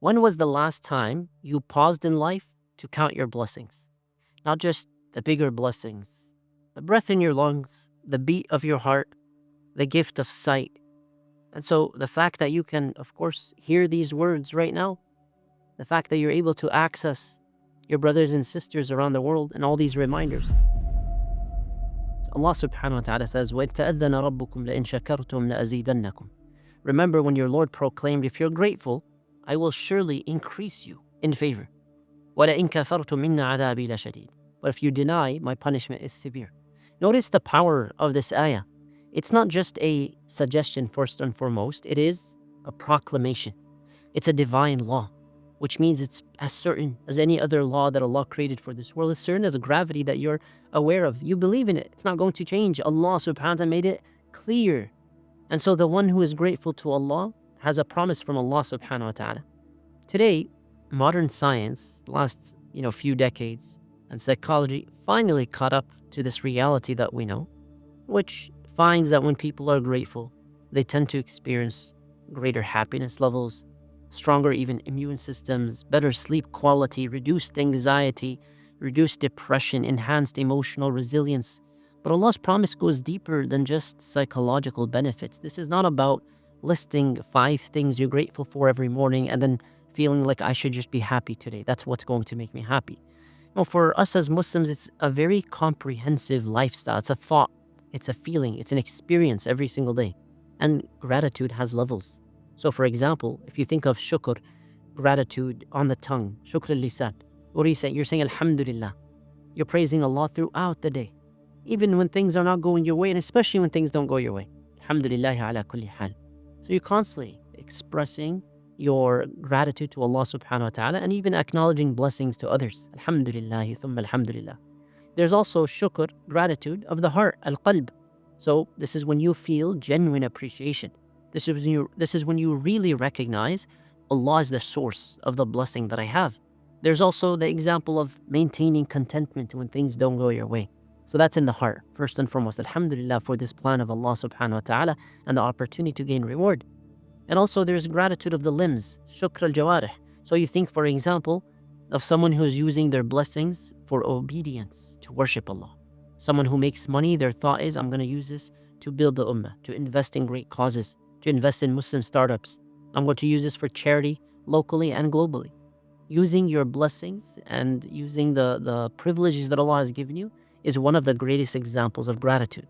When was the last time you paused in life to count your blessings? Not just the bigger blessings, the breath in your lungs, the beat of your heart, the gift of sight. And so the fact that you can, of course, hear these words right now, the fact that you're able to access your brothers and sisters around the world and all these reminders. Allah subhanahu wa ta'ala says, وَإِذْ تَأَذَّنَ رَبُّكُمْ لَإِنْ شَكَرْتُمْ لَأَزِيدَنَّكُمْ. Remember when your Lord proclaimed, if you're grateful, I will surely increase you in favor. وَلَئِنْ كَفَرْتُمْ مِنَّ عَذَابِي لَشَدِيدٌ. But if you deny, my punishment is severe. Notice the power of this ayah. It's not just a suggestion first and foremost, it is a proclamation. It's a divine law, which means it's as certain as any other law that Allah created for this world, as certain as a gravity that you're aware of. You believe in it. It's not going to change. Allah subhanahu wa ta'ala made it clear. And so the one who is grateful to Allah has a promise from Allah subhanahu wa ta'ala. Today, modern science, the last few decades, and psychology finally caught up to this reality that we know, which finds that when people are grateful, they tend to experience greater happiness levels, stronger even immune systems, better sleep quality, reduced anxiety, reduced depression, enhanced emotional resilience. But Allah's promise goes deeper than just psychological benefits. This is not about listing 5 things you're grateful for every morning and then feeling like I should just be happy today. That's what's going to make me happy. No, for us as Muslims, it's a very comprehensive lifestyle. It's a thought, it's a feeling, it's an experience every single day. And gratitude has levels. So for example, if you think of shukr, gratitude on the tongue, shukr al-lisan, what are you saying? You're saying Alhamdulillah. You're praising Allah throughout the day, even when things are not going your way, and especially when things don't go your way. Alhamdulillah ala kulli hal. So you're constantly expressing your gratitude to Allah subhanahu wa ta'ala and even acknowledging blessings to others. Alhamdulillah, thumma alhamdulillah. There's also shukr, gratitude of the heart, al-qalb. So this is when you feel genuine appreciation. This is when you really recognize Allah is the source of the blessing that I have. There's also the example of maintaining contentment when things don't go your way. So that's in the heart, first and foremost. Alhamdulillah for this plan of Allah subhanahu wa ta'ala and the opportunity to gain reward. And also there's gratitude of the limbs, shukr al-jawarih. So you think, for example, of someone who's using their blessings for obedience, to worship Allah. Someone who makes money, their thought is, I'm going to use this to build the ummah, to invest in great causes, to invest in Muslim startups. I'm going to use this for charity locally and globally. Using your blessings and using the privileges that Allah has given you is one of the greatest examples of gratitude.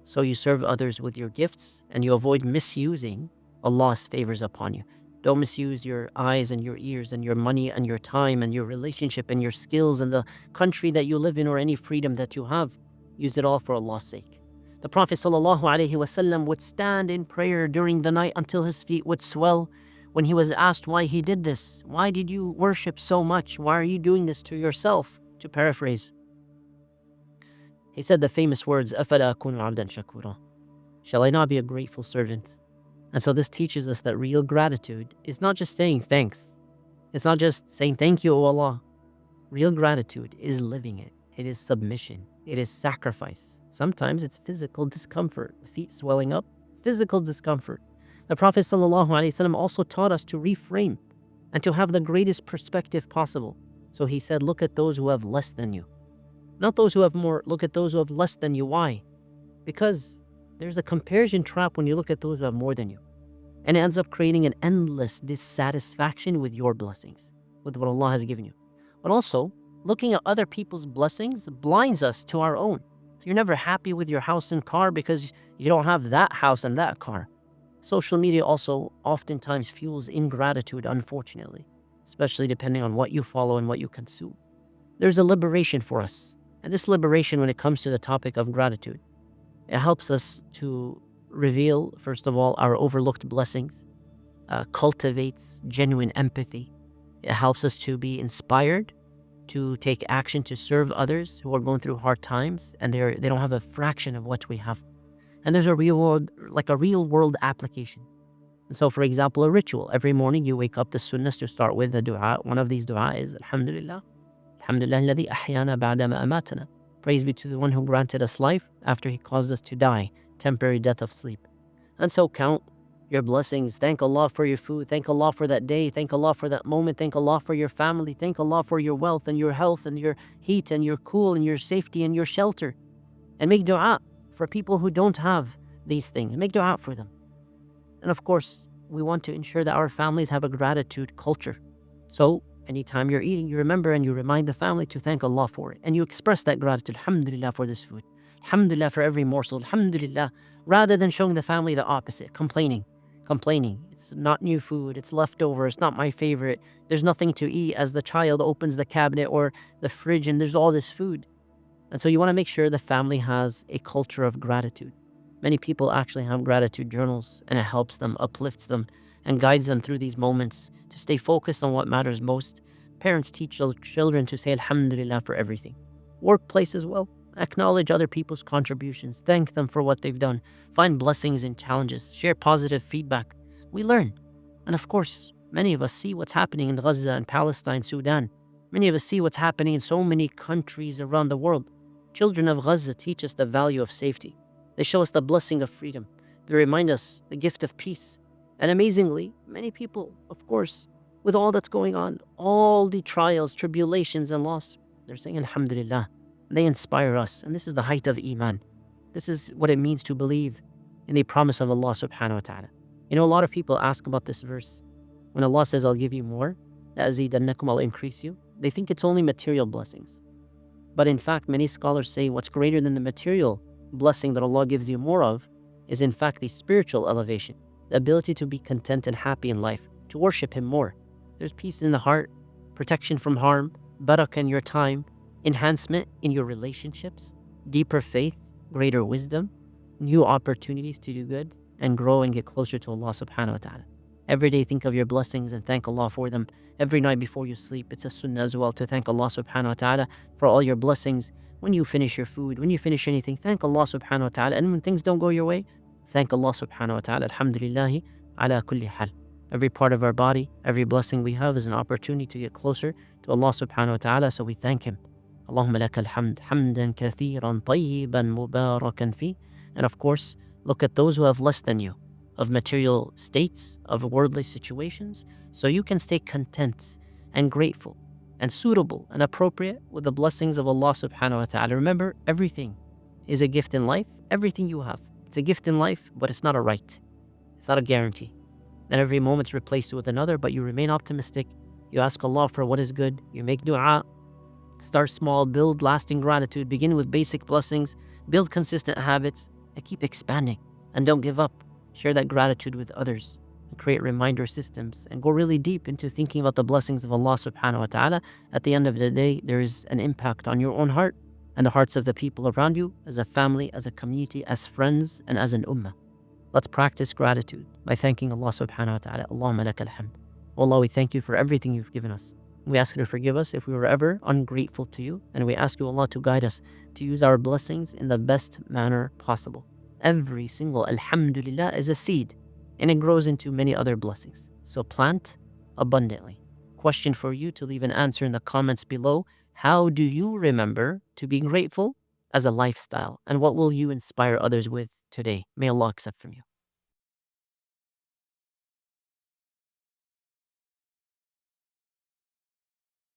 So you serve others with your gifts and you avoid misusing Allah's favors upon you. Don't misuse your eyes and your ears and your money and your time and your relationship and your skills and the country that you live in or any freedom that you have. Use it all for Allah's sake. The Prophet ﷺ would stand in prayer during the night until his feet would swell. When he was asked why he did this, why did you worship so much? Why are you doing this to yourself? To paraphrase, he said the famous words, أَفَلَا أَكُونُ عَبْدًا شَكُورًا. Shall I not be a grateful servant? And so this teaches us that real gratitude is not just saying thanks. It's not just saying thank you, O Allah. Real gratitude is living it. It is submission. It is sacrifice. Sometimes it's physical discomfort, feet swelling up, physical discomfort. The Prophet ﷺ also taught us to reframe and to have the greatest perspective possible. So he said, look at those who have less than you. Not those who have more, look at those who have less than you. Why? Because there's a comparison trap when you look at those who have more than you. And it ends up creating an endless dissatisfaction with your blessings, with what Allah has given you. But also, looking at other people's blessings blinds us to our own. So you're never happy with your house and car because you don't have that house and that car. Social media also oftentimes fuels ingratitude, unfortunately, especially depending on what you follow and what you consume. There's a liberation for us. And this liberation, when it comes to the topic of gratitude, it helps us to reveal, first of all, our overlooked blessings, cultivates genuine empathy. It helps us to be inspired to take action to serve others who are going through hard times and they don't have a fraction of what we have. And there's a real world application. And so, for example, a ritual. Every morning you wake up, the sunnahs to start with a dua. One of these dua is Alhamdulillah. Alhamdulillah alladhi ahyana ba'da ma amatana. Praise be to the one who granted us life after he caused us to die, temporary death of sleep. And so count your blessings. Thank Allah for your food. Thank Allah for that day. Thank Allah for that moment. Thank Allah for your family. Thank Allah for your wealth and your health and your heat and your cool and your safety and your shelter. And make dua for people who don't have these things. Make dua for them. And of course, we want to ensure that our families have a gratitude culture. So anytime you're eating, you remember and you remind the family to thank Allah for it. And you express that gratitude. Alhamdulillah for this food. Alhamdulillah for every morsel. Alhamdulillah. Rather than showing the family the opposite, complaining. It's not new food. It's leftover. It's not my favorite. There's nothing to eat, as the child opens the cabinet or the fridge and there's all this food. And so you want to make sure the family has a culture of gratitude. Many people actually have gratitude journals, and it helps them, uplifts them, and guides them through these moments to stay focused on what matters most. Parents teach their children to say Alhamdulillah for everything. Workplace as well. Acknowledge other people's contributions. Thank them for what they've done. Find blessings in challenges. Share positive feedback. We learn. And of course, many of us see what's happening in Gaza and Palestine, Sudan. Many of us see what's happening in so many countries around the world. Children of Gaza teach us the value of safety. They show us the blessing of freedom. They remind us the gift of peace. And amazingly, many people, of course, with all that's going on, all the trials, tribulations, and loss, they're saying Alhamdulillah. They inspire us. And this is the height of Iman. This is what it means to believe in the promise of Allah subhanahu wa ta'ala. You know, a lot of people ask about this verse. When Allah says, I'll give you more, لَأَزِيدَنَّكُمْ, I'll increase you, they think it's only material blessings. But in fact, many scholars say what's greater than the material blessing that Allah gives you more of is in fact the spiritual elevation, the ability to be content and happy in life, to worship Him more. There's peace in the heart, protection from harm, barakah in your time, enhancement in your relationships, deeper faith, greater wisdom, new opportunities to do good and grow and get closer to Allah subhanahu wa ta'ala. Every day think of your blessings and thank Allah for them. Every night before you sleep, it's a sunnah as well to thank Allah subhanahu wa ta'ala for all your blessings. When you finish your food, when you finish anything, thank Allah subhanahu wa ta'ala. And when things don't go your way, thank Allah subhanahu wa ta'ala. Alhamdulillahi ala kulli hal. Every part of our body, every blessing we have is an opportunity to get closer to Allah subhanahu wa ta'ala, so we thank Him. Allahumma lakal hamd, hamdan kathiran tayyiban mubarakan fi. And of course, look at those who have less than you, of material states, of worldly situations, so you can stay content and grateful and suitable and appropriate with the blessings of Allah subhanahu wa ta'ala. Remember, everything is a gift in life. Everything you have, it's a gift in life, but it's not a right. It's not a guarantee. And every moment's replaced with another, but you remain optimistic. You ask Allah for what is good. You make dua. Start small, build lasting gratitude. Begin with basic blessings. Build consistent habits and keep expanding. And don't give up. Share that gratitude with others and create reminder systems and go really deep into thinking about the blessings of Allah subhanahu wa ta'ala. At the end of the day, there is an impact on your own heart and the hearts of the people around you, as a family, as a community, as friends, and as an ummah. Let's practice gratitude by thanking Allah subhanahu wa ta'ala. Allahumma lakal hamd. Allah, we thank you for everything you've given us. We ask you to forgive us if we were ever ungrateful to you. And we ask you, Allah, to guide us to use our blessings in the best manner possible. Every single Alhamdulillah is a seed, and it grows into many other blessings. So plant abundantly. Question for you to leave an answer in the comments below. How do you remember to be grateful as a lifestyle? And what will you inspire others with today? May Allah accept from you.